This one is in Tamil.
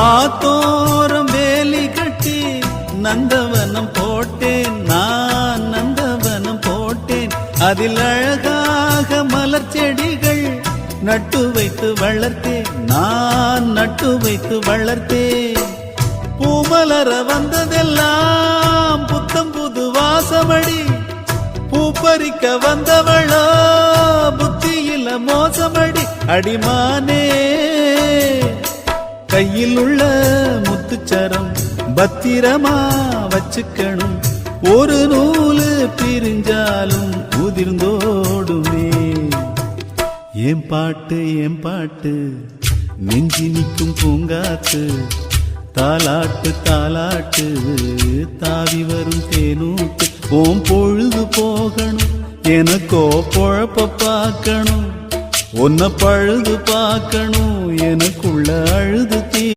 ஆத்தோரம் வேலி கட்டி நந்தவனம் போட்டேன், நான் நந்தவனம் போட்டேன். அதில் அழகாக மலர் செடிகள் நட்டு வைத்து வளர்த்தேன், நான் நட்டு வைத்து வளர்த்தேன். பூமலர வந்ததெல்லாம் புத்தம் புது வாசமடி, பூப்பறிக்க வந்தவளோ புத்தியில மோசமடி. அடிமானே கையில் உள்ள முத்துச்சரம் பத்திரமா வச்சுக்கணும், ஒரு நூலு பிரிஞ்சாலும் உதிர்ந்தோடுமே. ஏன் பாட்டு நெஞ்சி நிற்கும் பூங்காத்து, தாலாட்டு தாலாட்டு தாவி வரும் தேனூத்து. ஓம் பொழுது போகணும், எனக்கோ பொழப்ப பார்க்கணும், உன்னை பழுது பார்க்கணும், எனக்குள்ள அழுது தீ